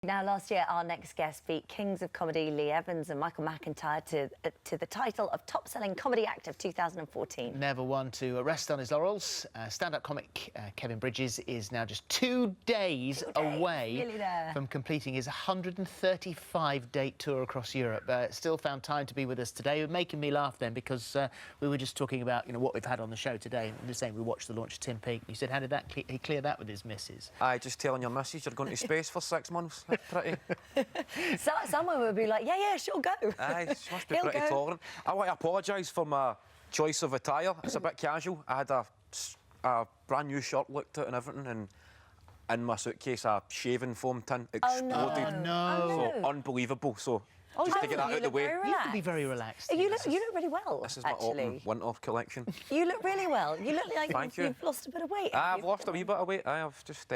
Now, last year, our next guest beat Kings of Comedy Lee Evans and Michael McIntyre to the title of top-selling comedy act of 2014. Never one to rest on his laurels. Stand-up comic Kevin Bridges is now just 2 days away from completing his 135-date tour across Europe. Still found time to be with us today. Making me laugh then because we were just talking about what we've had on the show today. Just saying we watched the launch of Tim Peake. You said how did he clear that with his missus? Just telling your missus you're going to space for 6 months. Pretty. Someone would be like, yeah, sure, go. Aye, she must be pretty tolerant. I want to apologise for my choice of attire. It's a bit casual. I had a brand new shirt looked at and everything, and in my suitcase a shaving foam tin exploded. Oh, no. So unbelievable. So just to get that out of the way. You can be very relaxed. You look really well. This is my autumn-winter collection. You look really well. You look like you've lost a bit of weight. I've lost a wee bit of weight. I've just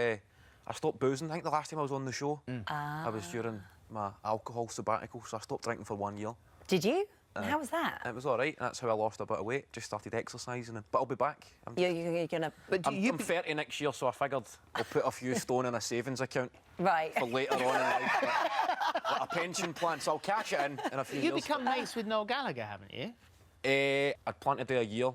I stopped boozing. I think the last time I was on the show, I was during my alcohol sabbatical, so I stopped drinking for 1 year. Did you? How was that? It was all right. That's how I lost a bit of weight. Just started exercising, but I'll be back. You're gonna. I'm 30 next year, so I figured I'll put a few stone in a savings account. Right. For later on in life. Like a pension plan, so I'll cash it in a few years. You've become mates with Noel Gallagher, haven't you? I'd planned to do a year,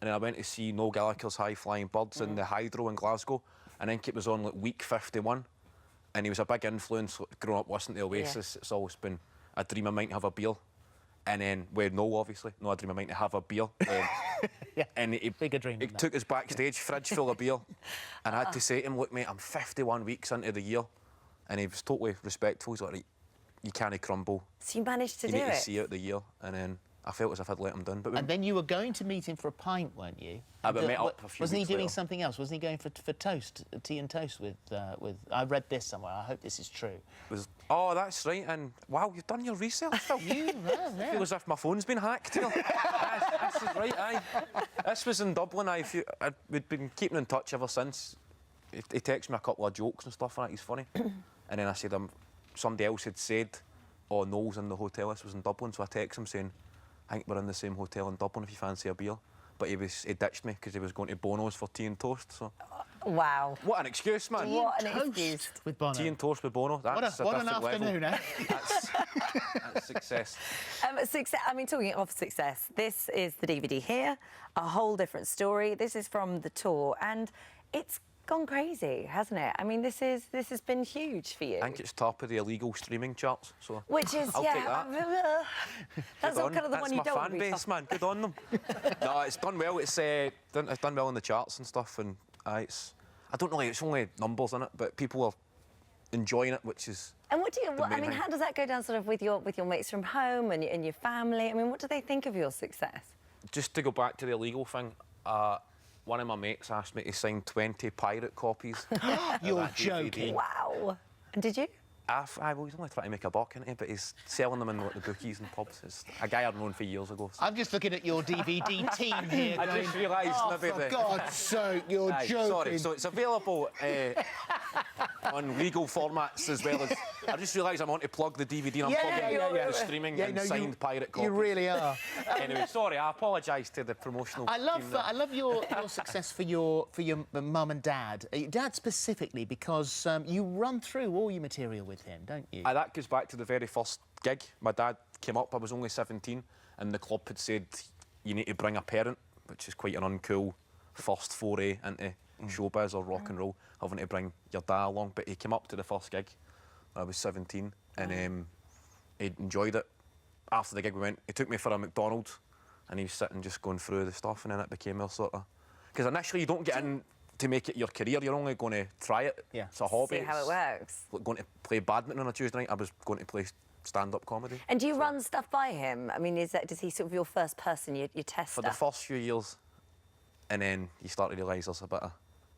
and then I went to see Noel Gallagher's High Flying Birds in the Hydro in Glasgow. I think it was on like week 51, and he was a big influence growing up listening to Oasis. Yeah. It's always been a dream of mine to have a beer. And then, well, no, obviously, no, a dream of mine to have a beer. Yeah, and he took us backstage, fridge full of beer, and I had to say to him, look, mate, I'm 51 weeks into the year. And he was totally respectful. He's like, right, you can't crumble. So you managed to do it? You need to see out the year. And then I felt as if I'd let him down. But and then you were going to meet him for a pint, weren't you? I met up a few Wasn't he weeks doing later. something else? Wasn't he going for toast, tea and toast with... I read this somewhere. I hope this is true. Oh, that's right. And, wow, you've done your research, Phil. Yeah. I feel as if my phone's been hacked here. This is right, aye. This was in Dublin. We'd been keeping in touch ever since. He texted me a couple of jokes and stuff, and he's funny. And then I said, somebody else had said, oh, Noel's in the hotel. This was in Dublin. So I texted him saying, I think we're in the same hotel in Dublin if you fancy a beer. But he ditched me because he was going to Bono's for tea and toast. So. Wow. What an excuse, man. What an excuse. With Bono. Tea and toast with Bono. That's what an afternoon, eh? That's success. Success. I mean, talking of success, this is the DVD here, a whole different story. This is from the tour, and it's gone crazy, hasn't it? I mean, this has been huge for you. I think it's top of the illegal streaming charts. So which is I'll take that. That's not kind of the one you don't want to be. That's my fan base, man. Good on them. No, it's done well. It's done well in the charts and stuff, and it's only numbers in it, but people are enjoying it, which is. And what do you? I mean, how does that go down, sort of, with your mates from home and your family? I mean, what do they think of your success? Just to go back to the illegal thing, one of my mates asked me to sign 20 pirate copies. You're joking. Wow. And did you? Well, he's only trying to make a buck, isn't he? But he's selling them in the bookies and pubs. It's a guy I've known for years ago. So. I'm just looking at your DVD team here. I just realised for God's sake, you're joking. Sorry, so it's available on legal formats as well as... I just realised I'm on to plug the DVD and I'm plugging the streaming and signed pirate copies. You really are. Anyway, sorry, I apologise to the promotional team. I love your success for your mum and dad. Dad specifically, because you run through all your material with him, don't you? That goes back to the very first gig. My dad came up, I was only 17, and the club had said, you need to bring a parent, which is quite an uncool first foray into showbiz or rock and roll, having to bring your dad along. But he came up to the first gig when I was 17, and he enjoyed it. After the gig he took me for a McDonald's, and he was sitting just going through the stuff, and then it became a sort of... Because initially you don't get in to make it your career, you're only going to try it. Yeah. It's a hobby. See how it works. Like going to play badminton on a Tuesday night, I was going to play stand-up comedy. And do you run stuff by him? I mean, does he sort of your first person you test for stuff? The first few years, and then you start to realise there's a bit of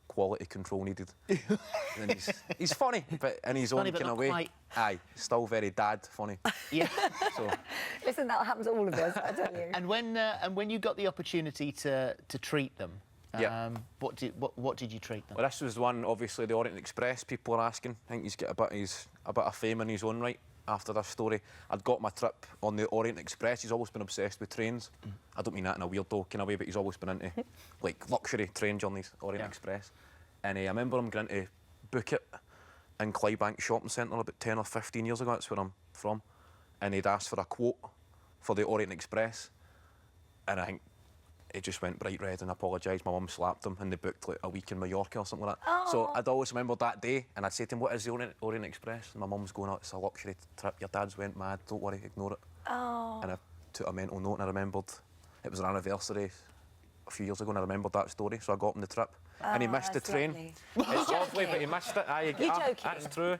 quality control needed. And he's funny, but in his own kind of way. Quite. Aye, still very dad funny. Yeah. So. Listen, that happens to all of us, I tell you. And when you got the opportunity to treat them, what did you treat them? Well, this was one, obviously, the Orient Express. People are asking. I think he's got a bit of fame in his own right after this story. I'd got my trip on the Orient Express. He's always been obsessed with trains. I don't mean that in a weirdo kind of way, but he's always been into like luxury train journeys, Orient Express. And I remember him going to book it, in Clydebank Shopping Centre about 10 or 15 years ago. That's where I'm from. And he'd asked for a quote for the Orient Express. And I think it just went bright red and apologised. My mum slapped him and they booked like a week in Mallorca or something like that. Oh. So I'd always remembered that day and I'd say to him, what is the Orient Express? And my mum's going, oh, it's a luxury trip. Your dad's went mad. Don't worry, ignore it. Oh. And I took a mental note and I remembered it was an anniversary a few years ago and I remembered that story. So I got him the trip. And he missed the that's train. lovely. It's lovely, but he missed it. You're joking. That's true.